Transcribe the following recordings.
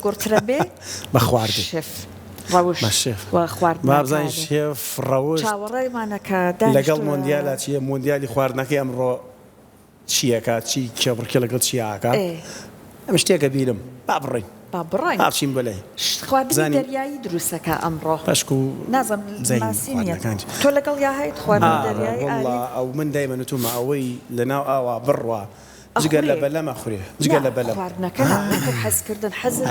گورترە بێ بە خواردن شێف ڕەوش و خواردن مابزانین شێف ڕەوش چاوەڕێمانەکە لەگەڵ مۆندیالە چیە مۆندیالی خواردنەکەی ئەمڕۆ چیەکە چی کێبڕکە لەگەڵ چیاکە ئەم شتێکە بیرم با بڕین با بڕین هاچین بەلێ خواردنی دەریایی دروستەکە ئەمڕۆ پەشک و نازم ماسی نییە تۆ لەگەڵ یا هەیت خواردنی دەریایی ئەو من دایمە نوتومە ئەوەی لەناو ئاوا بڕوە جگە لە بەلەمە خوێ جگە لە بەلەم خواردنەکە حەزکردن حەزت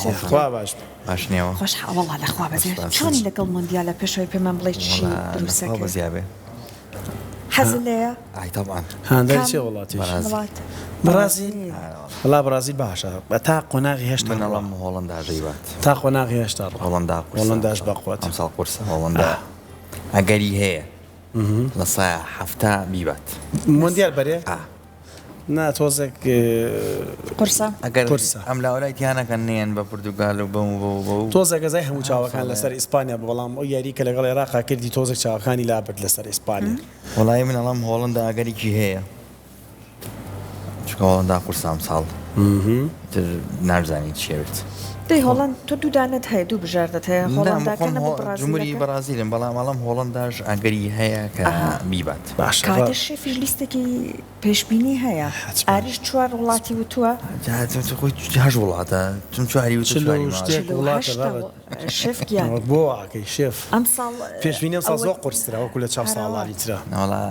شێف خوا باش باشنیەوە خۆش هەوڵا لەخوا بەزێ چۆنی لەگەڵ مۆندیالە پێشەوەی پێمان بڵێ چی دروستەکە بەزیابێ حەزت لەیە طبعا هەندێک چێ وڵاتی برازیل وڵا برازیل باشە بە تا قۆناغی هێشتا منەڵام هۆڵندا ژەیبات تا قۆناغی هێشتا هۆڵنداش بەقوت ئەمساڵ قورسە هۆڵندا ئەگەری هەیە لە سایە هەفتە بیبات مۆندیال بەرێ نا تۆزێک قورسە ئەگەر ئەم لاوەلای تیانەکە نێن بە پورتوگال و بەم تۆزە گەزای هەموو چاوەکان لەسەر ئیسپانیا بەڵام ئەو یاری کە لەگەڵ عێراقا کردی تۆزێک چاوەکانی لابرد لەسەر ئیسپانیا وڵای من ئەڵام هۆڵندا ئەگەریکی هەیە چکە هۆڵندا قورسە ئەمساڵ تر نازانی چێت دەی هۆڵند تۆ دوودانت هەیە دوو بژاردت هەیە هۆڵنداکەنە بۆ جمهوری بەرازیلم بەڵام ئەڵام هۆڵنداش ئەگەری هەیە کە بیبات کاتە شێفی لیستێکی پێشبینی هەیە ئاریش چوار وڵاتی وتووە خۆی هەژ وڵاتە چون چواری شێفگیان بۆ ئاکەی شێف ئەم ساڵ پێشبینی ئەم ساڵ زۆر قورسرا وەکو لە چاو ساڵانی ترە ناوەڵا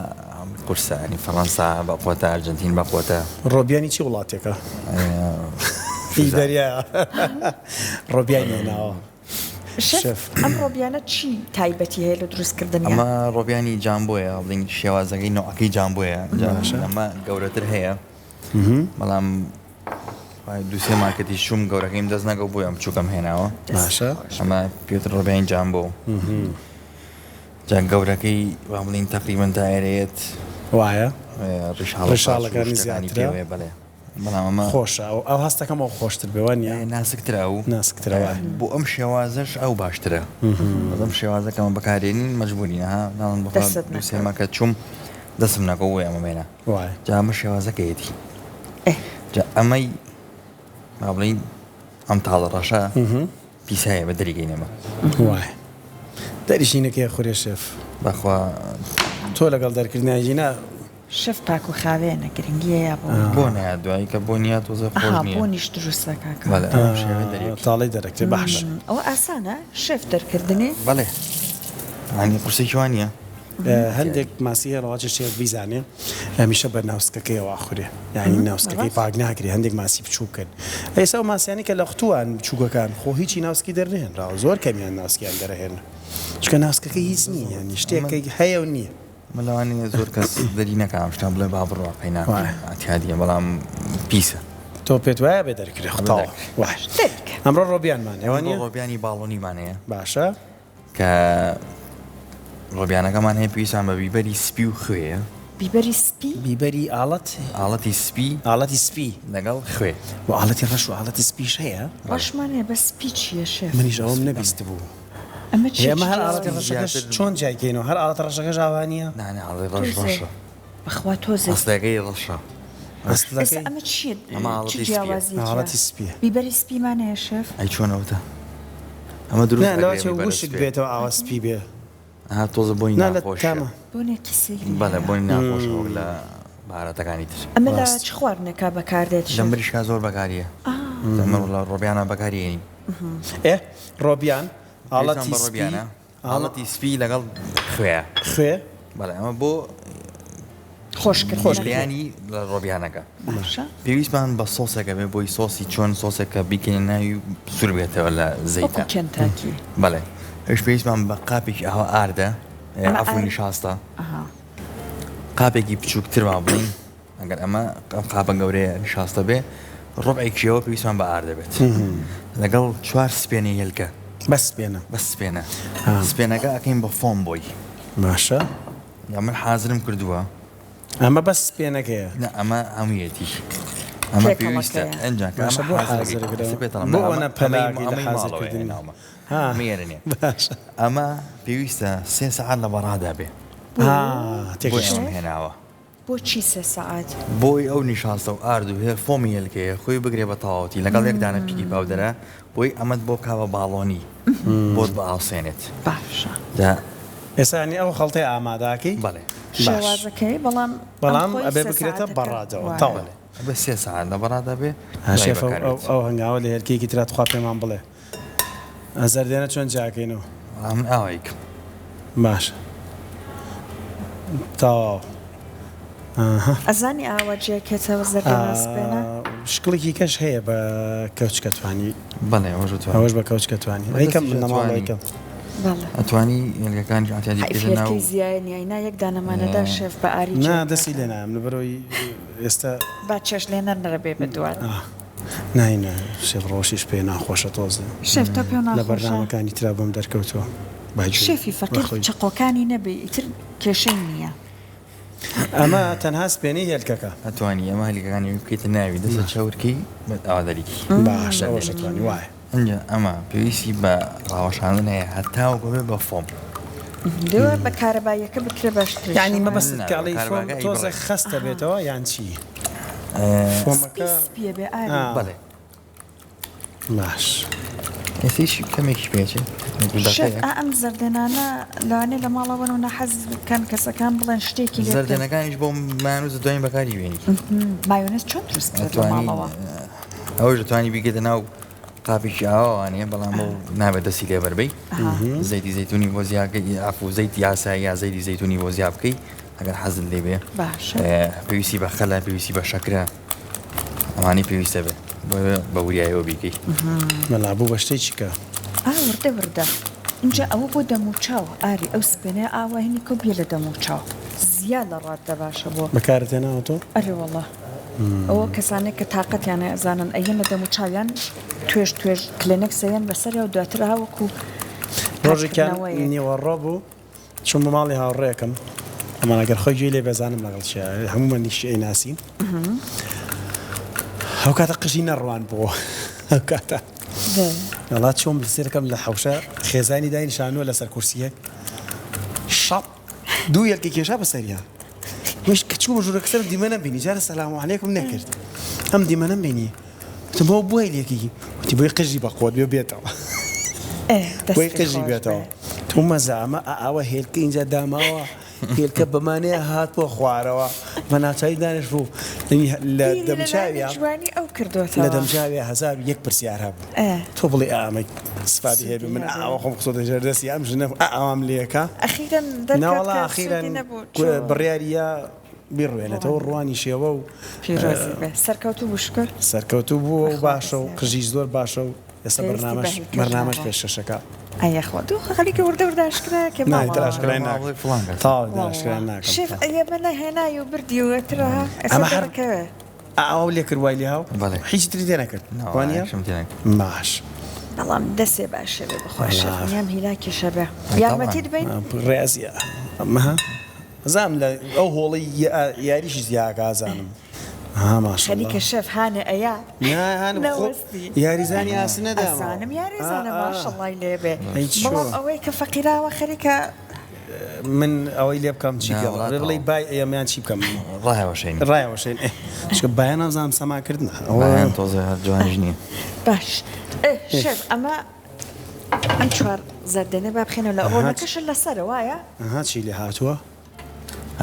قورسە ینی فەڕەنسا بەقوتە ئەرجنتین بەقوتە ڕۆبیانی چی وڵاتێکە دەریا ڕۆبیانی ناوە شێف ئەم ڕۆبیانە چی تایبەتی هەیە لە دروستکردنی ئەمە ڕۆبیانی جامبۆیە بڵین شێوازەکەی نوعەکەی جامبۆیە ئەمە گەورەتر هەیە بەڵام دووسێ مارکەتی شوم گەورەکەیم دەست نەگەو بۆی ئەم بچووکەم هێناوە باشە ئەمە پێوتر ڕۆبیانی جامبۆ جا گەورەکەی وا بڵین تەقریبەن دایرەیەت وایە ڕیشاڵەکانی زیاترە بەڵێ بەڵام ئەمە خۆشە ئەو هەستەکەمەوە خۆشتر بێوانە ناسکترا و ناسکترەوە بۆ ئەم شێوازەش ئەو باشترە ئەم شێوازەکەمە بەکارێنین مەجبورینەها ناڵن بسێمەکە چوم دەسم نەکە وێ ئەمەمێنە جا ئەمە شێوازەکەیەتی جا ئەمەی با بڵین ئەم تاڵە ڕەشە پیسایە بە دەریگەینەمە وای دەریشینەکەی خورێ شێف بەخوا تۆ لەگەڵ دەرکردنیژینە شەف پاک و خاوێنە گرنگیەیە بۆ نایە دوایی کە بۆ نیە تۆزە خۆش نییە بۆ نیش دروستەکە تاڵی دەرەکتێ باش ئەوە ئاسانە شەف دەرکردنی بەڵێ ینی قورسێکی وانە هەندێک ماسی هێڵەواچ شێف بیزانێ هەمیشە بە ناوسکەکەیەوە خورێ یعنی ناوسکەکەی پاک ناکری هەندێک ماسی بچوو بکەن ئێستا و ماسیانی کە لە قوتووان بچووکەکان خۆ هیچی ناوسکی دەرنێنراوە زۆر کەمیان ناوسکیان دەرەهێن چکە ناوسکەکەی هیچ نییە ینی شتێکەکەی هەیە و نییە مەلەوانی زۆر کەس دەری نەکەم شتان بڵێ با بڕوا قەینا ئەتیادیە بەڵام پیسە تۆ پێت وایە بێ دەرکرێ خۆتاوە ئەمڕۆ ڕۆبیانمان ئەوانە ڕۆبیانی باڵۆنیمانەیە باشە کە ڕۆبیانەکەمان هەیە پێویستان بە بیبەری سپی و خوێە بیبەری سپی بیبەری ئاڵەتی سپی ئاڵەتی سپی لەگەڵ خوێ و ئاڵەتی ڕەش و ئاڵەتی سپیش هەیە ڕەشمانەیە بە سپی چییە شێف منیش ئەوم نەبیست بوو ئێمە هەر ئاڵەتی ڕەشەکەش چۆن جایکەینەوە هەر ئاڵەتە ڕەشەکە ژاوانیە نانە ئاڵەی ڕەش ڕەشە بەخوا تۆزێ ئەستەکەی ڕەشە ئەمە چیە ئاڵەتی سپیە بیبەری سپیمانەیە شێف ئەی چۆنەوەتە ئەمە دروست وشک بێتەوە ئاوە سپی بێ ها تۆزە بۆی ناخۆشە بەڵێ بۆی ناخۆشەوە لە بارەتەکانی تر ئەمە لە چ خواردنەکە بەکاردێت لەمبریشکا زۆر بەکاریە لە ڕۆبیانە بەکارێنی ڕۆبیان ئاڵەتی سپی لەگەڵ خوێ بەڵێ ئەمە بۆ خۆشکردیانی لە ڕۆبیانەکە پێویستمان بە سۆسێکە بێ بۆی سۆسی چۆن سۆسێکە بیکەین ناوی سوور بێتەوە لە زەیتە بەڵێ ئەش پێویستمان بە قاپێکی ئەوە ئاردە ئەفونی شاستە قاپێکی بچووکتر ما بڵین ئەگەر ئەمە قاپە گەورەیە شاستە بێ ڕۆبعێکیەوە پێویستمان بە ئار دەبێت لەگەڵ چوار سپێنەی هێلکە بەس سپێنە سپێنەکە ئەکەین بە فۆم بۆی باشە یا من حازرم کردووە ئەمە بەس سپێنەکەیە ئەمە هەموویەتی ئەمە پێویستە ئەنجاکە مێرنێ ئەمە پێویستە 3 سەعات لە بەڕادا بێ تێکشم هێناوە بۆ چی 3 ساعات بۆی ئەو نیشانسە و ئارد و هێر فۆمی هێلکەیە خۆی بگرێ بە تەواوەتی لەگەڵ یەکدانە پیکی پاودەرە بۆی ئەمەد بۆ کاوە باڵۆنی بۆت بە ئاوسێنێت باشە ئێسانی ئەو خەڵتەی ئاماداکەی بەڵێ شێوازەکەی بەڵام ئەبێ بکرێتە بەڕادەوە تاوەڵێ بە 3 ساعت لە بەڕادا بێ شێف ئەو هەنگاوە لە هێلکەیەکی ترات خوا پێمان بڵێ ئەزەردێنە چۆن جاکەینەوە من ئاوایک باش تاواو ئەزانی ئاوەجێکێتەوە زەردەناسپێنە شکڵێکی کەش هەیە بە کەوچکەتوانی بەڵێ ئەوەش بە کەوچکەتوانی ئەیکەم نەماڵیکەم ئەتوانی هێلکەکانی ئاتیادی زیاینا یەک دانەمانەدا شێف بە ئاری نا دەستی لێ نام لەبەرەوەی ئێستا با چێش لێنەر نەرەبێ بەدوات ناینە شێف ڕۆژیش پێ ناخۆشە تۆزە شێف تۆ پێ لە بەرنامەکانی ترا بۆم دەرکەوتەوە شێفی فەقیر چقۆکانی نەبێ ئیتر کێشەی نییە ئەمە تەنها سپێنی هێلکەکە ئەتوانی ئەمە هەلیەکانی بکەیتە ناوی دەستە چاورکی بە ئاوادەریکی باش ئەوەش ئەتوانی وایە ئەنجا ئەمە پێویستی بە ڕاوەشاندن هەیە هەتاو بێ بە فۆم دەوە بە کارەباییەکە بکرێ باشتر یعنی مەبەست کاڵی فۆم تۆزە خەستە بێتەوە یان چی فۆمەکە پێ بێ بەڵێ باش ئێسیش کەمێکی پێچێت ئەم زەردێنانە لەوانێ لە ماڵەوەن و نەحەز بکەن کەسەکان بڵێن شتێکی زەردێنەکانیش بۆ مانوز دوای بەکاری بێنی مایۆنێز چۆن دروستکرێت لە ماڵەوە ئەوش دەتوانی بیگێتە ناو قاپێکی ئاوانەیە بەڵام ئەو نابێت دەستی لێ بەربەی زەیتی زەیتونی بۆ زیاکەی ئافو زەیت یاسا یا زەیتی زەیتونی بۆ زیاب بکەی ئەگەر حەزت لێ بێ پێویستی بە خەلە پێویستی بە شەکرە ئەمانی پێویستە بێت بە وریایەوە بیکەی مەلا بوو بە شتێکی چیکە وردە وردە اینجا ئەوە بۆ دەموچاو ئاری ئەو سپێنێ ئاواهینی کە بێ لە دەموچاو زیاد لە ڕاددە باشە بۆ بەکارتێناوە تۆ ئەرێوەڵە ئەوە کەسانێک کە تااقەتیانە ئەزانن ئەیە لە دەموچاویان توێژ کلێنێک سەیان بەسەر و دواتر هاوەکو ڕۆژێکیان نیوەڕۆ بوو چون بە ماڵی هاوڕێەکەم ئەمان ئەگەر خۆی گوێ لێ بەزانم لەگەڵ هەمومان نیشی ئەیناسین ئەو کاتە قژی نەڕوان بووە ئەو کاتە وڵات چۆم لەسێرەکەم لە حوشە خێزانی داینشانووە لەسەر کورسیەک شەڵ دوو یەلکی کێشا بەسەریان مش کە چوومە ژوورەکەسەر دیمە نەبینی جارە سەلام عەلەیکم نەکرد ئەم دیمە نەمبینی وتم بۆ بۆی لێکی وتی بۆی قژی بەخۆت بێتەوە بۆی قژی بێتەوە تۆ مەزامە ئاوە هێلکە اینجا داماوە هێلکە بەمانەیە هات بۆ خوارەوە بە ناچاری دانش بوو لە دەمچاویە لە دەمچاویە 1001 پرسیار هەبوو تۆ بڵێ ئامەی سفادی هەبی من ئاوە خۆم خسۆ دەژەردەسی ئەم ژنە ئاوام لێکە ناوەڵا ئەخیرەن بڕیاریە بیڕوێنێتەوە ڕوانی شێوە و سەرکەوتوو بشکر سەرکەوتوو بووە و باشە و قژی زۆر باشە و ئێستا بەرنامەش پێشەشەکە ئەیەخوا دوو خەریکە وردە ورداشکرا کە نایتراشکرای ناکە تاڵ داشکرای ناکە شێف ئەیە بە نەهێنایی و بردیوەترە ئەمە هەرکەوە ئاو لێ کرد وای لێ هاو هیچ تری تێ نەکرد وانە باش بەڵام دەسێ باشە بێ بخۆشیان هیلاکیشە بێ یارمەتی دبین ڕێزیە ئەمەها زام لە ئەو هۆڵی یاریشی زیاگازانم خەریکە شەف هانە ئەیە یاریزانی ئاسنەدامانم یاریزانە ماشەڵڵای لێبێ بەڵام ئەوەی کە فەقیراوە خەریکە من ئەوەی لێ بکەم چی بڵێ بای ئێمەیان چی بکەم ڕایەوەشین چکە بایان نازانم سەماکردن ئەویان تۆزە هەر جوانیش نییە باش شێف ئەمە ئەم چوار زەردێنێ با بخێنەوە لە ڕۆنەکەش لەسەرە وایە ئەها چی لێ هاتووە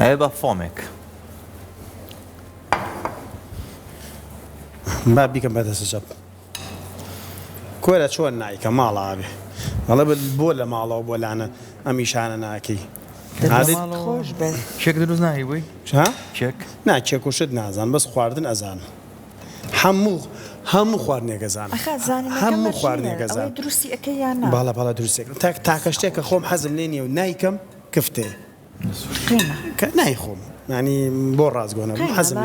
هەیە بە فۆمێک با بیکەم بەدەستە چەپ کۆرە چۆن نایکە ماڵاوێ وەڵە بۆ لە ماڵەوە بۆ لانە ئەمیشانە ناکەی خۆش بێت چێک دروست ناهی بووی چێک ناچێک و شت نازان بەس خواردن ئەزان هەموو خواردنێکەزان هەموو خواردنێکەزان دروستی ئەەکە یان باڵە باڵە دروستێک تاکە شتێکە خۆم حەزم لێ نیە و نایکەم کفتێ نایخۆم ینی بۆ ڕازگۆنە حەزم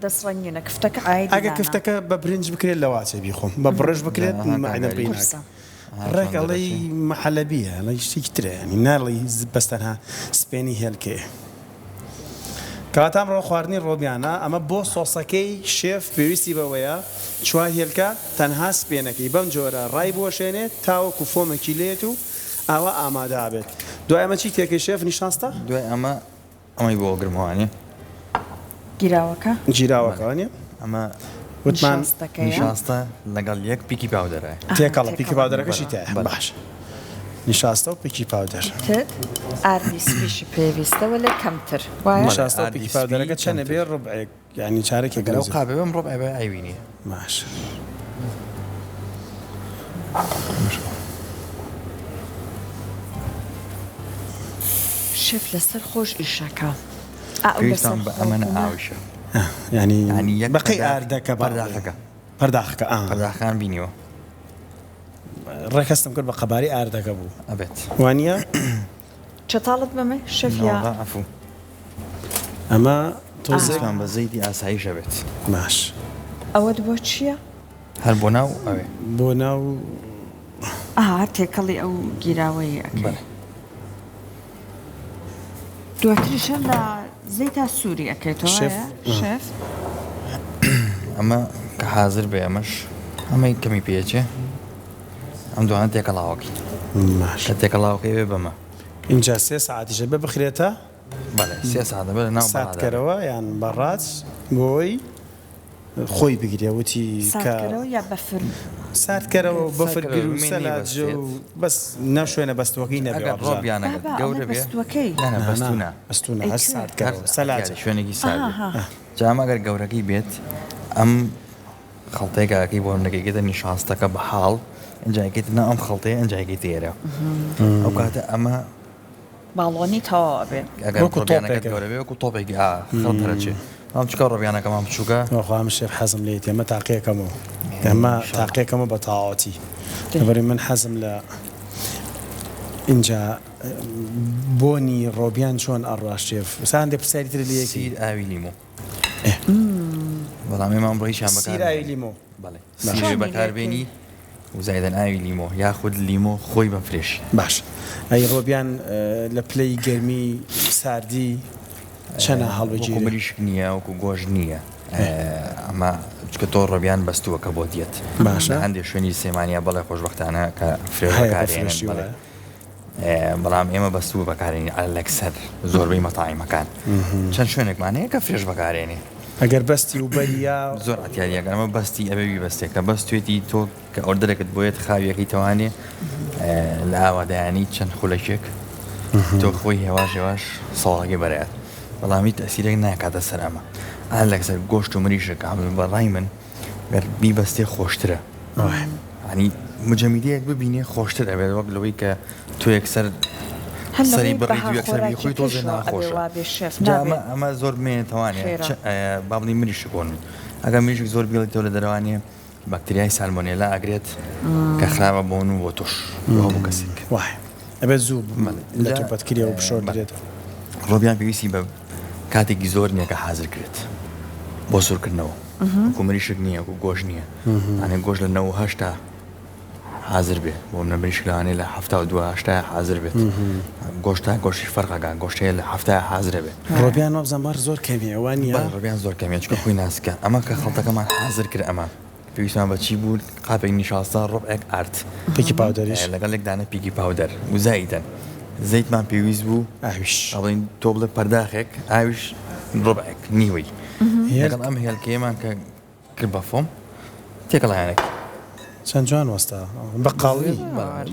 دەسڕەنگێنە کفتەکە ئەگە کفتەکە بە برنج بکرێت لە واچە بیخۆم بە بڕژ بکرێت مەعدە پێی ناکە ڕێکەڵی مەحەلەبیە لە شتێکی ترە ینی ناڵی بەستەنها سپێنی هێلکێ کاتام ڕۆ خواردنی ڕۆبیانە ئەمە بۆ سۆسەکەی شێف پێویستی بەوەیە چوار هێلکە تەنها سپێنەکەی بەم جۆرە ڕای بۆشێنێت تاوەکو فۆمێکی لێت و ئاوە ئامادە بێت دوای ئەمە چی تێکەی شێف نیشانستە؟ دوای ئەمەی بۆ گرموانێ گیراوەکە جیراوەکەوانە ئەمە وتمان نیشاستە لەگەڵ یەک پیکی پاودەرە تێکەڵە پیکی پاودەرەکەشی تایە باش نیشاستە و پیکی پاودەر تر ئاردی سپیشی پێویستەوە لە کەمتر وایە نیشاستە و پیکی پاودەرەکە چەنە بێ ڕبعێک یعنی چارێکی لەو گەرەو قابێ بم ڕۆبع بە ئەیوینی باش شێف لەسەر خۆش ئیشەکە پێویستان بە ئەمەنە ئاویشە ینی بەقی ئاردەکە پەرداخەکە پەرداخەکە پەرداخەکان بینیوە ڕێکەستم کرد بە قەباری ئاردەکە بوو ئەبێت وانە چەتاڵت بەمە شەفیا ئەفوو ئەمە تۆزێک زمان بە زەیدی ئاساییشە بێت باش ئەوەت بۆ چییە؟ هەر بۆ ناو ئەوێ بۆ ناو تێکەڵی ئەو گیراوەیە ئەەکەی بەڵێ دواتریشە لە زەیتا سووری ئەەکەیتەوە شێف ئەمە کە حاضر بێ ئەمەش ئەمەی کەمی پێچێ ئەم دوانە تێکەڵاوەکی باش کە تێکەڵاوەکەی بێ بەمە اینجا 3 ساعتیشە بێ بخرێتە بەڵێ 3 ساعت بێ لە ناو ساتکەرەوە یان بەڕات بۆی خۆی بگیرێ وتی ساتکەرەوە یا بەفر ساتکەرەوە بەفرگر و سەلاجە و بەس ناو شوێنە بەستوەکەی ئەگەر نەبێ ڕۆبیانەگە گەورە بێ بەستوەکەی بەستونە ئەستونە هەر ساتکەرەوە سەلاجە شوێنێکی سادە جام ئەگەر گەورەکەی بێت ئەم خەڵتەیەکەکەی بۆ منەکەیگەتە نیشاستەکە بە حاڵ ئەنجایکێت نا ئەم خەڵتەیە ئەنجایکی تێرە ئەو کاتە ئەمە باڵۆنی تەواوە بێ ئەگەر ڕۆبیانەکە گەورە بێ وەکو تۆپێکی خەڵتەرەچێ ئەم چکە ڕۆبیانەکەمان بچووکە خۆم شێف حەزم لێت ئێمە تاقیەکەمەوە ئەمە تاقیەکەمە بە تاواتی لەبەری من حەزم لە اینجا بۆنی ڕۆبیان چۆن ئەڕاشێف ساندێ پرسیاری تر لەیەکی سیر ئاوی لیمۆ بەڵام ئێمە ئەمڕۆیشان سیر ئاوی لیمۆ بەڵێ سیری بەکاربێنی وزایدەن ئاوی لیمۆ یاخود لیمۆ خۆی بە فرێشی باش ئەی ڕۆبیان لە پلەی گەرمی ساردی چەنە هەڵبگیری مریشک نییە وەکو گۆژ نییە ئەمە چکە تۆ ڕۆبیان بەستووەکە بۆ دیێت باشە هەندێک شوێنی سێمانیا بەڵێ خۆشبەختانە کە فرێژەکارێنن بەڵام ئێمە بەستوو بەکارێنی ئەلەکسەر زۆربەی مەتاعیمەکان چەند شوێنێکمانەیە کە فرێژ بەکارێنێ ئەگەر بەستی و بەریا زۆر ئەتیاریەکەمە بەستی ئەبێوی بەستێک کە بەستێتی تۆ کە ئۆردەرێکت بۆیت خاویەکەی توانێ لە ئاوادایانی چەند خولەکێک تۆ خۆی هێواش ساڵاگی بەرەیات بەڵامی تەسیرێک ناکاتە سەر ئەمە ئا لەکسەر گۆشت و مریشەکە بەڕای من گەر بیبەستێ خۆشترە ینی مجەمیدەیەک ببینێ خۆشتر ئەبێت وەک لەوەی کە تۆ یەکسەر سەری بڕیت و یەکسەری خۆی تۆزێ ناخۆشە ئەمە زۆر بمێنێتوانێت بابنی مریشک بۆن ئەگەر مریشک زۆر بیڵێتەوە لە دەروانێ باکتریای سالمۆنێلا ئەگرێت کە خراپە بۆن و بۆ تۆش هەموو کەسێک وای ئەبێت زوو لە تۆپەتکریەوە بشۆر درێتەوە ڕۆبیان پێویستی بە کاتێکی زۆر نییە کە حاضر کرێت بۆ سوورکردنەوە وەکو مریشک نییە وەکو گۆژ نییە ئەنێ گۆژ لە 9 حاضر بێ بۆ منە مریشک لەوانەیە لە 1970 حاضر بێت گۆشتا گۆشتی فەرقەکە گۆشتەیە لە 70 حاضرە بێت ڕۆبیان وەبزەمبار زۆر کەمیە وانە ڕۆبیان زۆر کەمیە چکە خۆی ناسکە ئەمە کە خەڵتەکەمان حاضر کرد ئەمە پێویستمان بەچی بوو قاپێک نیشاستا ڕۆبێک ئارت پیکی پاودەریش لەگەڵێکدانە پیکی پاودەر و زایدەن زەیتمان پێویست بوو ئاویش ئەڵین تۆ بڵێ پەرداخێک ئاویش ڕۆبێک نیوەی لەگەڵ ئەم هێلکەیەمان کە کرد بە فۆم تێکەڵایەنێک چەند جوان وەستا بە قاڵی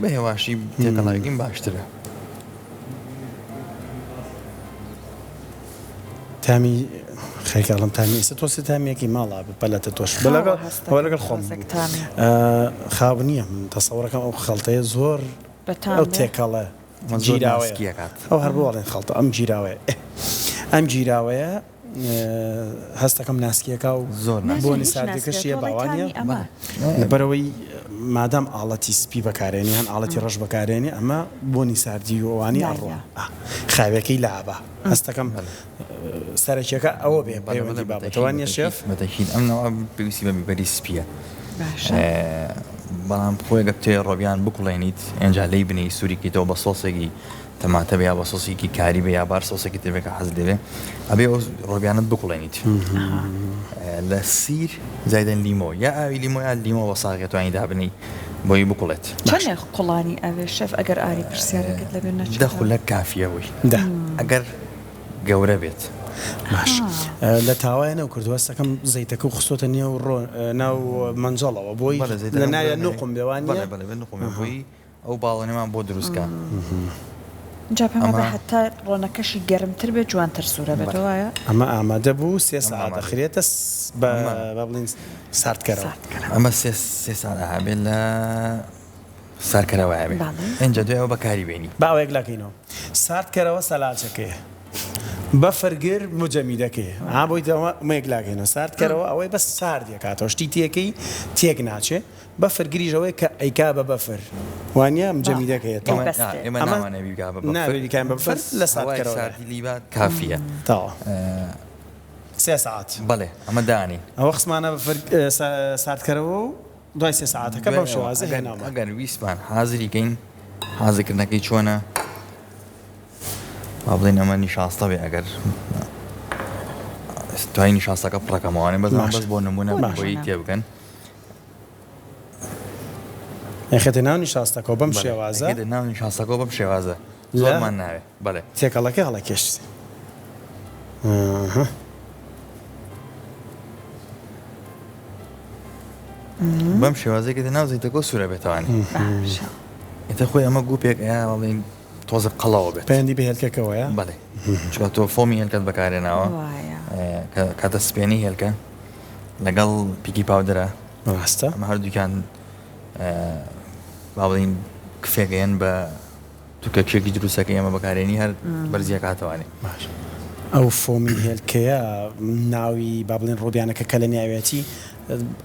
بە هێواشی تێکەڵایەکیم باشترە تامی خێکاڵم تامی ئێستا تۆسی تامیەکی ماڵا بەلەتە تۆش بەلەگەڵ لەگەڵ خۆم خاو نییە من تەسەوڕەکەم ئەو خەڵتەیە زۆر ئەو تێکەڵە جیراوەیەکات ئەو هەر بۆڵێن خەڵتە ئەم جیراوەیە ئەم جیراوەیە هەستەکەم ناسکیەکە و زۆر بۆنی ساردەکەشیە باوانە بەرەوەی مادام ئاڵەتی سپی بەکارێنی هەن ئاڵەتی ڕەش بەکارێنی ئەمە بۆنی ساردی و ئەوانی ئەڕۆ خاوێکەکەی لابە هەستەکەم سەرکیەکە ئەوە بێ پەیوەندی بابەتەوە شێف بەتەکید ئەمنەوە پێویستی بە بیبەری سپیە بەڵام خۆیگە تێ ڕۆبیان بکوڵێنیت ئەنجا لی بنی سووریکی تەوە بە سۆسێکی تەماتە بە یا بە سۆسێکی کاری بە یا بار سۆسێکی تێبێکە حەز دەوێ ئەبێ ئەو ڕۆبیانت بکوڵێنیت لە سیر زایدەن لیمۆ یا ئاوی لیمۆ یا لیمۆ بە ساغێتوانی دابنی بۆی بکوڵێت چەندێ قوڵانی ئەوێ شەف ئەگەر ئاری پرسیارەکەت لەبێ نەچێت دە خولەک کافیەوەی ئەگەر گەورە بێت باش لە تاوایە و کردوەستەکەم زەیتەکە و خستۆتە نێو ناو منجەڵەوە بۆی لە نایە نوقم بێوانە نقم بووی ئەو باڵێنەمان بۆ دروستکە جا پێم بە حتا ڕۆنەکەشی گەرمتر بێ جوانتر سوورە بێتەوەیە ئەمە ئامادە بوو 3 ساعت دەخرێتە بە بڵین ساردکەرەوە ئەمە 3 ساعت هەبێت لە ساردکەرەوە هەبێت ئەنجا دوێ ئەوە بەکاری بێنی باوەیەک لاکەینەوە ساردکەرەوە سەلاجەکەیە بەفەرگر مجەمیدەکەی بۆیتەوە مەیەک لاکەینەوە ساردکەرەوە ئەوەی بە سارد دەکاتەوە شتی تێکەی تێک ناچێ بەفەرگریژەوەی کە ئەیکا بە بەفر وانە مجەمیدەکەیە ئێمە ناوانە ناوێکیان بەفر لە ساردکەرەوە لیبات کافیە تاوە 3 ساعت بەڵێ ئەمە دانی ئەوە قسمانە ساردکەرەوە و دوای 3 ساعتەکە بەم شێوازە هێناوە ئەگەر ویسمان حازریکەین حازرکردنەکەی چۆنە با بڵێن ئەمە نیشاستە بێ ئەگەر دوای نیشاستەکە پڕەکەمەوانێ بەزمان بەس بۆ نمونە بۆی تێ بکەن یخێتە ناو نیشاستەکە بەم شێوازە ناو نیشاستەکە بەم شێوازە زۆرمان ناوێ بەڵێ تێکەڵەکە هەڵەکێشت بەم شێوازێکێتە ناو زەیتەکە سوورە بێتەوانی ئێتە خۆی ئەمە گوپێک بڵین تۆزە قەڵەوە بێت پەیوەندی بە هێلکەکەوەیە بەڵێ چکە تۆ فۆمی هێلکەت بەکارێناوە کاتە سپێنی هێلکە لەگەڵ پیکی پاودرە ڕاستە ئەمە هەردووکیان با بڵین کفێگەیەن بە توکەکشێکی دروستەکە ئێمە بەکارێنی هەر بەرزیە کاتەوانی باش ئەو فۆمی هێلکەیە ناوی با بڵین ڕۆبیانەکە کە لە نیاوێتی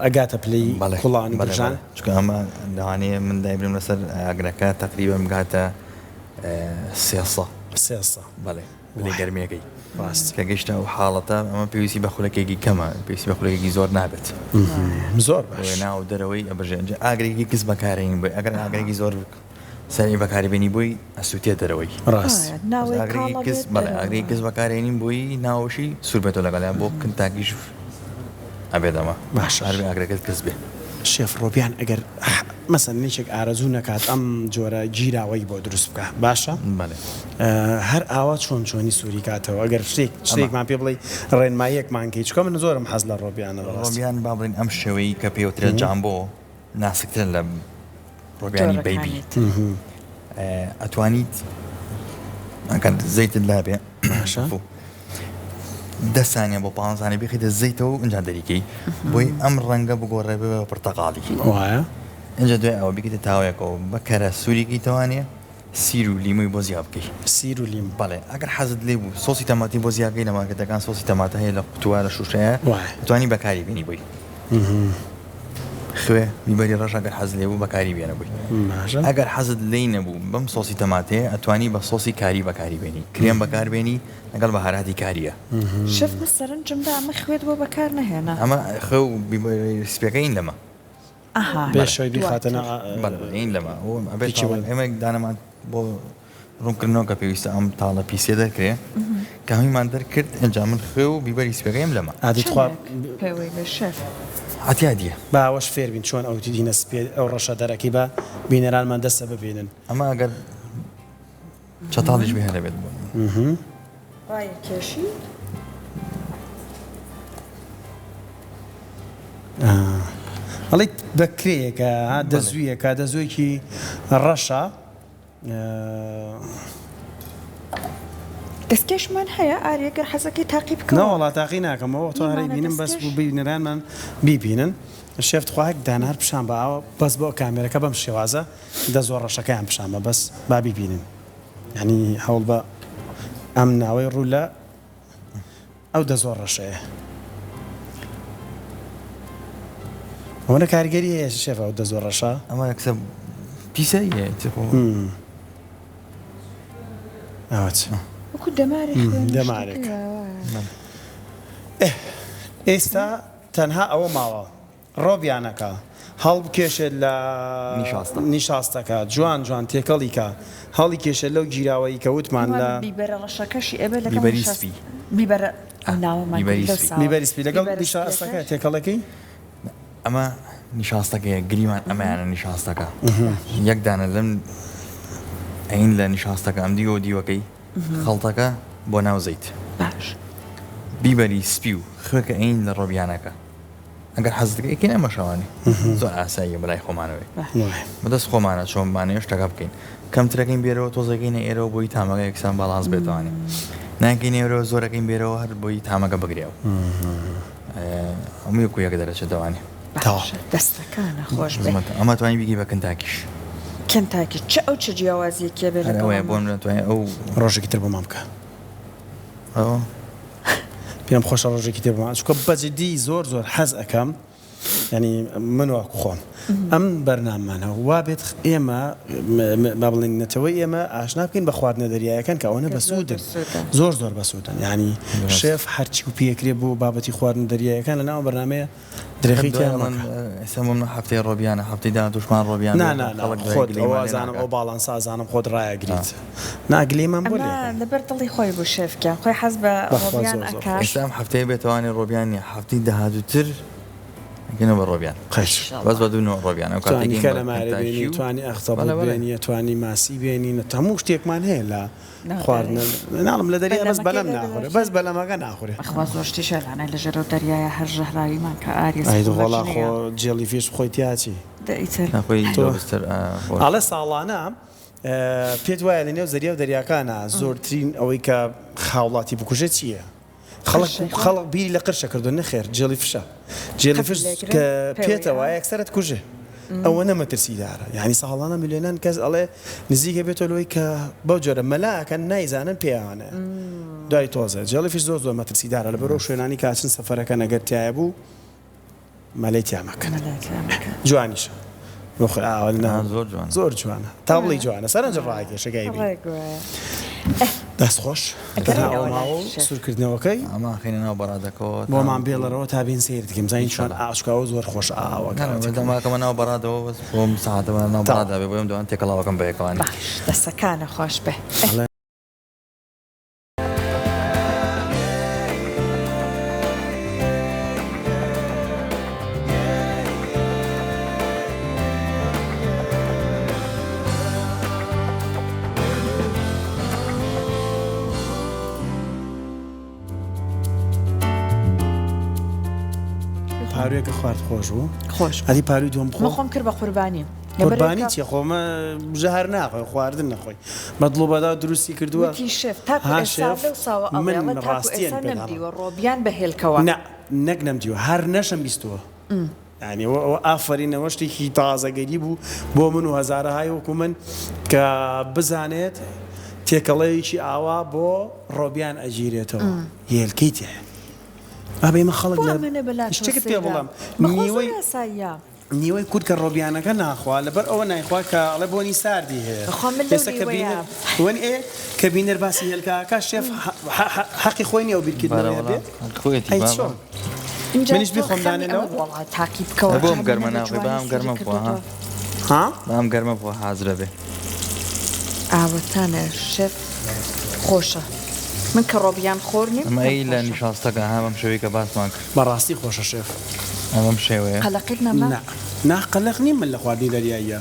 ئەگاتە پلەی کوڵان بەژان چکە ئەمە لەوانەیە من دایبرم لەسەر ئاگرەکە تقریبا بگاتە 300 بەڵێ بڵێ گەرمێکەی کە گەیشتە ئەو حاڵەتە ئەمە پێویستی بە خولەکێکی کەمە پێویستی بە خولەکێکی زۆر نابێت زۆر باش ناو دەرەوەی ئەبژێنج ئاگرێکی کەس بەکارێنین بۆی ئەگەر ئاگرێکی زۆر سەری بەکاربێنی بۆی ئەسووتێ دەرەوەی ڕاست ئاگری کەس بەکارێنین بۆی ناوەشی سوور بێتەوە لەگەڵیان بۆ کنتاکیش ئەبێدەمە باش ئاگرەکەت کەس بێ شێف ڕۆبیان ئەگەر مەسەن نێچێک ئارەزوو نەکات ئەم جۆرە گیراوەی بۆ دروست بکە باشە هەر ئاوا چۆنی سووری کاتەوە ئەگەر شتێکمان پێ بڵێ ڕێنماییەکمانکەی چکە من زۆرم حەز لە ڕۆبیان با بڵین ئەم شێوەی کە پێوترە جامبۆ ناسکترن لە ڕۆبیانی بەیبی ئەتوانیت ئەگەر زەیتت لابێ باشە 10 ثانیە بۆ 5 ثانیە بخیتە زەیتەوە ئەنجا دەریکەی بۆی ئەم ڕەنگە بگۆڕێ بە پرتەقاڵی وایە ئەنجا دوای ئەوە بکەیتە تاوایەکەەوە بەکەرە سووریکی تەوانێ سیر و لیموی بۆ زیاد بکەیت سیر و لیم بەڵێ ئەگەر حەزت لێ بوو سۆسی تەماتی بۆ زیادگەی لە مارکێتەکان سۆسی تەماتە هەیە لە قوتووە لە شوشەیە توانی بەکاری بینی بووی خوێ بیبەری ڕەش ئەگەر حەز لێ بوو بەکاری بێنە بووی ئەگەر حەزت لێی نەبوو بەم سۆسی تەماتەیە ئەتوانی بە سۆسی کاری بەکاری بێنی کرێم بەکاربێنی لەگەڵ بەهاراتی کاریە شەف بە سەرنجمدا ئەمە خوێت بۆ بەکار نەهێنا ئەمە خەو سپەکەین لەمە پێشەوەی بیخاتەنە بەڵین لەمە ئێمە دانەمان بۆ ڕوونکردنەوە کە پێویستە ئەم تاڵە پیسێ دەکرێ کە هەمیمان دەرکرد ئەنجا من خێ و بیبەری سپەکەیم لەمە ئادیخوا پێوەی بە شەف ئەتیادیە باوەش فێربین چۆن ئەوتی دینە سپێ ئەو ڕەشە دەرەکی بە بینەرانمان دەستە ببینن ئەمە ئەگەر چەتاڵیش بێ هەلەبێت بوون کێشی ئەڵی بەکرەیەکە دەزویەکە دەزویەکی ڕەشە دەستکێشمان هەیە ئارێگەر حەزەکەی تاقی بکەن نەوەڵا تاقی ناکەمەوە تۆ هەرەی بینم بەس بوو بینەرانمان بیبینن شێفت خواهک دانار پیشان بەوە بەس بۆ کامێرەکە بەم شێوازە زۆر ڕەشەکەیان پیشانمە بەس با بیبینن یعنی هەوڵ بە ئەم ناوەی ڕوو لە ئەو زۆر ڕەشەیە ئەوەنە کاریگەری هەیە شێف ئەو زۆر ڕەشە ئەمە کەسە پیسەیە ئەوەچ وەکو دەمارێک ئێستا تەنها ئەوە ماوە ڕۆبیانەکە هەڵ بکێشێت لە نیشاستەکە جوان تێکەڵیکە هەڵی کێشە لەو گیراوەی کە وتمان لە بیبەرە ڕەشەکەشی ئەبێ لە بیبەری سپی بیبەری سپی لەگەڵ نیشاستەکە تێکەڵەکەی ئەمە نیشاستەکەیە گریمان ئەمەیانە نیشاستەکە یەکدانە لەم ئەین لە نیشاستەکە ئەم دیوەکەی خەڵتەکە بۆ ناو زەیت باش بیبەری سپی و خوێکە ئەین لە ڕۆبیانەکە ئەگەر حەز دەکەی ئەکەین ئەمە شەوانی زۆر ئاساییە بەلای خۆمانەوەی بەدەست خۆمانە چۆن بمانێ شتەکە بکەین کەمترەکەین بێرەوە تۆزەکەینە ئێرەوە بۆی تامەکە یەکسان باڵانس بێتوانێ ناکەین ئێرەوە زۆرەکەین بێرەوە هەر بۆی تامەکە بگرێەوە هەموو یەکو یەک دەرەچێت دەوانێ دەستەکانە خۆش ئەمە توانی بیگی بە کنتاکیش کنتاکی چ ئەو چ جیاوازیەکە بێت ئەوەیە بۆ ناتوانێت ئەو ڕۆژێکی تر بۆ مام بکە پێم خۆشە ڕۆژێکی تر بۆ چکە بەجددی زۆر حەز ئەەکەم ینی من واکو خۆم ئەم بەرناممانە وا بێت ئێمە با بڵێن نەتەوەی ئێمە ئاشنا بکەین بە خواردنە دەریایەکان کە ئەوەنە بەسوودن زۆر بەسوودن ینی شێف هەرچی و پێکرێ بۆ بابەتی خواردن دەریایەکان لە ناو بەرنامەیە درێخیتیان هەفتەی ڕۆبیانە هەفتەی دا دوشمان ڕۆبیان خۆت ئەوزانم ئەو باڵان سازانم خۆت ڕایەگریت ناگلێمان بۆ لەبەر دڵی خۆی بۆ شێفکیان خۆی حەز بە ڕۆبیان ئەکات ئێستام هەفتەیە بێتوانێت ڕۆبیانی هەفتەی داهاتووتر گەنە بە ڕۆبیان بەس بە دوو ڕۆبیان ئەو کاتێکە لەمارەبێنی توانی ئەختەبڵ بێنیە توانی ماسی بێنی هەموو شتێکمان هەیە لە خواردن ناڵم لە دەریا بەس بەلەم ناخورێ بەس بەلەمەکە ناخورێ ئەخوا زۆر شتیشە لەنای لە ژێرەوە دەریایە هەر ژەهراویمان کە ئاریس وەڵا خۆ جێڵی فێش خۆی تیاچی ئاڵە ساڵانە پێت وایە لە نێو زەریە و دەریاکانە زۆرترین ئەوەی کە خاوڵاتی بکوژێت چییە؟ خەڵک بیری لە قرشە کردو نەخێر جێڵی فشە جێڵی فش کە پێتەوە یەکسەرت کوژێ ئەوە نەمەترسیدارە یعنی ساڵانە میلیۆنان کەس ئەڵێ نزیکە بێتەوە لەوەی کە بەو جۆرە مەلاکەن نایزانن پێیانە دوای تۆزە جێڵی فش زۆر مەترسیدارە لە بەرەو شوێنانی کاچن سەفەرەکە نەگەرتیایە بوو مەلەی تیامەکەن جوانیشە زۆر جوانە تا بڵی جوانە سەرنج ڕاکێشەکەی دەست خۆش سوورکردنەوەکەی ئەماخینە ناو بەڕادەکەەوە بۆمان بێڵەرەوە تا بین سیر دکەم زین چۆن ئاشکاوە زۆر خۆش ئاوەکەمە ناو بەڕادەوە بۆم ساعتەوە ناو بەڕادا بێ بۆم دوان تێکەڵاوەکەم بەیەکەوان دەستەکانە خۆش بێ پاروێکە خوارد خۆش بوو خۆش ئەدی پاروی دوم خۆم کرد بە قوربانی قوربانی چی خۆمە ژەهر ناخۆی خواردن نەخۆی مەدڵۆ بەدا دروستی کردووە من ڕاستیە ڕۆبیان بەهێلکەوە نەک نەمدیوە هەر نەشم بیستووە ینی ئەوە ئافرینەوە شتێکی تازەگەری بوو بۆ من و هەزارەهای وەکو من کە بزانێت تێکەڵەیەکی ئاوا بۆ ڕۆبیان ئەگیرێتەوە هێلکەی تێ ئەبێمە خەڵک شتێکت پێ بڵام نیوەی کورد کە ڕۆبیانەکە ناخوا لەبەر ئەوە نایخوا کە ئەڵێ بۆنی ساردی هەیە وەن ئێ کە بینەر باسی هێلکاکە شێف حەقی خۆی نیە و بیرکردنەوە بێت منیش بیخۆمدانێنەوە تاقی بکەوە بۆم گەرمە ناخۆی بەم گەرمە بووە بەم گەرمە بووە حازرە بێ ئاوەتانە شێف خۆشە من کە ڕۆبیان خۆر نیم ئەمەی لە نیشاستەکە هەمەم شەوەی کە باسمان کرد بەڕاستی خۆشە شێف ئەمەم شێوەیە قەلەقیت نەما ناقەلەق نیم من لە خواردنی دەریاییە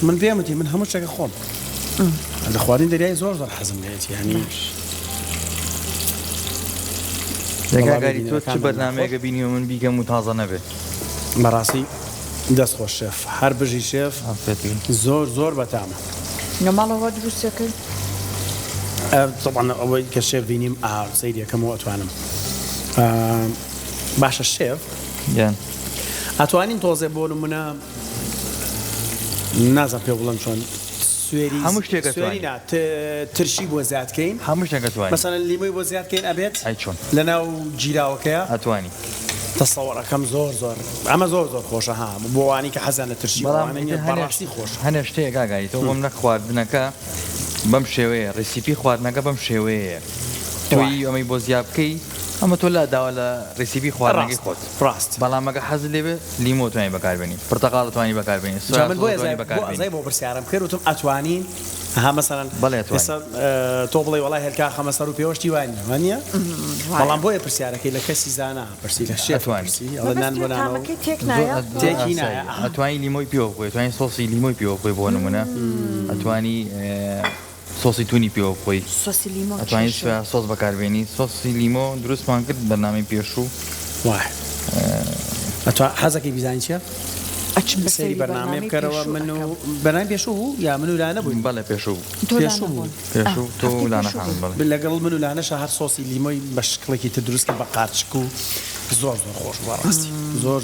من پێمەتی من هەموو شتێکە خۆم لە خواردنی دەریایی زۆر حەزم لێت ینی دەگاگاری تۆ چ بەرنامەیەکە بینی و من بیکەم و تازە نەبێت بەڕاستی دەست خۆش شێف هەر بژی شێف زۆر بەتامە نەماڵەوە دروستەکەی طبعا ئەوەی کە شێف بینیم سەیری یەکەمەوە ئەتوانم باشە شێف ئەتوانین تۆزێ بۆ نمونە نازم پێ بڵم چۆن سوێری هەموو شتێکە ترشی بۆ زیادکەین هەموو شتێکە توانین مەسەڵەن لیمۆی بۆ زیادکەین ئەبێت چۆن لەناو جیراوەکەیە ئەتوانی تەسەوەڕەکەم زۆر ئەمە زۆر خۆشە ها بۆ وانی کە حەزان لە ترشی بەڕاستی خۆش هەنێ شتێک ئاگایی تۆ بۆم نە خواردنەکە بەم شێوەیە ڕێسیپی خواردنەکە بەم شێوەیە تۆی ئەمەی بۆ زیاد بکەی ئەمە تۆ لا داوا لە ڕێسیپی خواردنەکەی خۆت ڕاست بەڵامەکە حەز لێبێ لیمۆ توانی بەکاربێنی پرتەقاڵ توانی بەکاربێنی بۆ پرسیارم کرد وتم ئەتوانین ها مثلا تۆ بڵێ وڵای هێلکا خەمە سەر و پێوەشتی وانە بەڵام بۆیە پرسیارەکەی لە کەسی زانا پرسی لە شێفوانسی ئەڵەنان بۆناوە تێکی نایە ئەتوانی لیمۆی پێوە بخۆی توانی سۆسی لیمۆی پێوە بخۆی بۆ نمونە ئەتوانی سۆسی تونی پێوە خۆی سۆسی لیمۆ ئەتوانیت سۆس بەکاربێنی سۆسی لیمۆ دروستمان کرد بەنامی پێشوو وای ئەتوان حەزەکەی بیزانی چیە؟ ئەچم بە سەیری بەرنامە بکەرەوە من و بەنام پێشوو یا من و لا نەبووین بەڵێ پێشوو پێشوو پێشوو تۆ لانەکان بڵێ لەگەڵ من و لانەش هەر سۆسی لیمۆی بە شکڵێکی تر دروستکە بە قارچک و زۆر خۆش بەڕاستی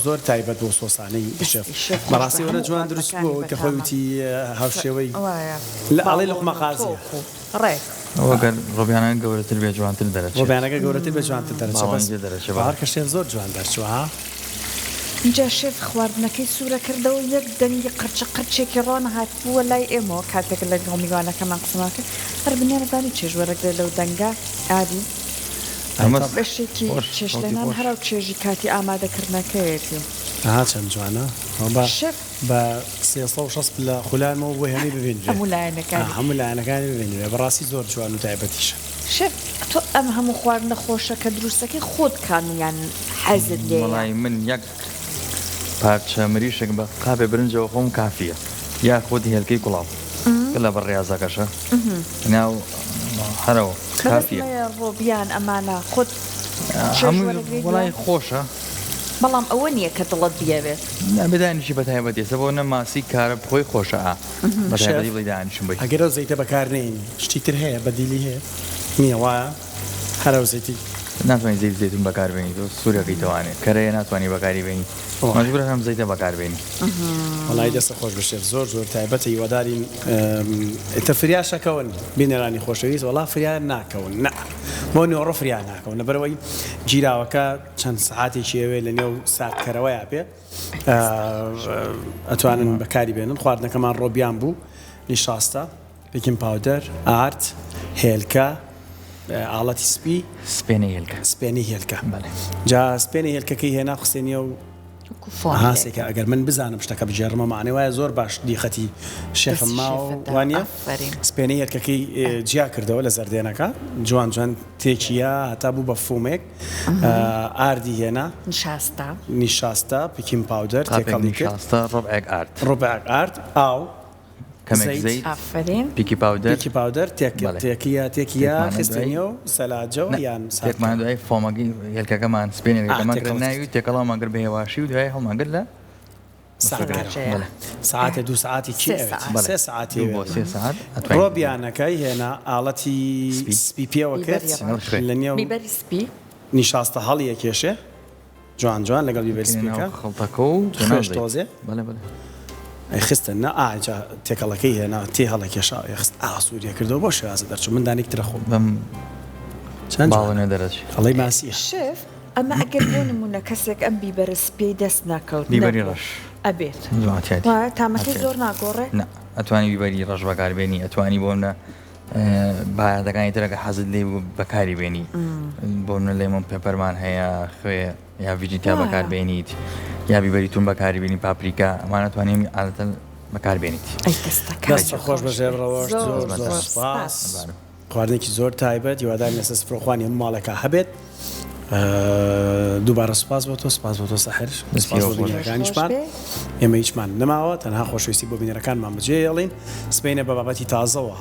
زۆر تایبەت بۆ سۆسانەی شێف بەڕاستی وەرە جوان دروست بووە کە خۆی وتی هاوشێوەی لە ئاڵی لوقمە قازیە ڕێک ئەوەگەر ڕۆبیانە گەورەتر بێ جوانتر دەرەچێت ڕۆبیانەکە گەورەتر بە جوانتر دەرەچێت بەهار کە شێف زۆر جوان دەرچوە اینجا شێف خواردنەکەی سوورە کردەوە یەک دەنگی قرچێکی ڕۆن هاتبووە لای ئێمەوە کاتێک لە گڵمیوانەکەمان قسەماکە هەر بنیانەدانی چێژوەرەگرێت لەو دەنگە ئادی بەشێکی چێشلێنان هەرا و چێژی کاتی ئامادەکردنەکەیەتی چەند جوانە بە 360 لە خولانمەوە بۆ هێنەی ببینێ هەموو لایەنەکانی ببینێ بەڕاستی زۆر جوان و تایبەتیشە شێف تۆ ئەم هەموو خواردنە خۆشە کە دروستەکەی خۆت کامیان حەزت لێ وەڵای من یەک پارچە مریشێک بە قاپێ برنجەوە خۆم کافیە یا خۆتی هێلکەی کوڵاو کە لە بەڕێازەکەشە ناو هەرەوە کافیە ڕۆبیان ئەمانە خۆت وەڵای خۆشە بەڵام ئەوە نییە کە دڵت بیاوێت بدانیشی بە تایبەت ێستا بۆ نەماسی کارە خۆی خۆشە بە تایبەتی بڵی دانیشم بی ئەگەر ئەو زەیتە بەکارنێنی شتی تر هەیە بەدیلی هەیە نییە وایە هەرە زەیتی ناتوانانی زەیت زەیتون بەکاربێنی تۆ سوورەکەی توانێت کەرەیە ناتوانانی بەکاری بێنی مەجبورە هەم زەیتە بەکاربێنی وەڵای دەستە خۆش بشێت زۆر تایبەتە هیوادارین ئێتە فریاشەکەون بینێرانی خۆشەویست وەڵا فریان ناکەون نە بۆ نێوەڕۆ فریان ناکەون لەبەرەوەی گیراوەکە چەند سەعاتێکی ئەوێ لە نێو ساتکەرەوەیە پێ ئەتوانن بەکاری بێنن خواردنەکەمان ڕۆبیان بوو نیشاستە بیکینگ پاودەر ئارد هێلکە ئاڵەتی سپێنی هێلکە جا سپێنی هێلکەکەی هێنا خوستێنیە و هاسێکە ئەگەر من بزانم شتەکە بجێڕمە معنی وایە زۆر باش دیخەتی شێخم ماوە وانە سپێنی هێلکەکەی جیا کردەوە لە زەردێنەکە جوان تێکیە هەتا بوو بە فومێک ئاردی هێنا نیشاستە پیکینگ پاودەر تێکەڵی کرد ڕۆبێک ئارد ئاو پیکی پاودەر تێکیە خستێنیە و سەلاجە و یان تێکمان دوای فۆمەگی هێلکەکەمان سپێنێکەکەمان کرد ناوی تێکەڵامان کرد بە هێواشی و دوای هەڵمانگرد لە ساعتە 2 ساعتی سێ ساعتی ڕۆبیانەکەی هێنا ئاڵەتی سپی پێوە کرد لە نێو نیشاستە هەڵیە کێشێ جوان لەگەڵ بیبەری سپیەکە خەڵتەکە و تۆزێ خستن نە ئاجا تێکەڵەکەی هێنا تێ هەڵەکێشا خست ئاسووریە کردەوە بۆ شێوازە دەرچوو من دانێکترە خۆم چەند باوەنە دەرەچی هەڵەی ماسیە شێف ئەمە ئەگەر بۆ نمونە کەسێک ئەم بیبەرە سپێی دەست ناکەوت بیبەری ڕەش ئەبێت تامەکەی زۆر ناگۆڕێ ئەتوانی بیبەری ڕەش بەکاربێنی ئەتوانی بۆ منە باەکانی ترەکە حەزت لێ بەکاری بێنی بۆ منە لێمە پێپەرمان هەیە خوێ یا ڤیجیتا بەکاربێنیت یا بیبەری تون بەکاری بێنی پاپریکا ئەمانە توانیم عادەتەن بەکاربێنیت دەستە خۆش بەژێر ڕەوەشت زۆر سپاس خواردنێکی زۆر تایبەت هیوادارم لەسەر سفرەخوانی هەموو ماڵێکە هەبێت دووبارە سپاس بۆ تۆ سپاس بۆ تۆ سەحر سپاس بۆ بینەرەکانیشمان ئێمە هیچمان نەماوە تەنها خۆشەویستی بۆ بینەرەکانمان بەجێهێڵین سپێنە بە بابەتی تازەوە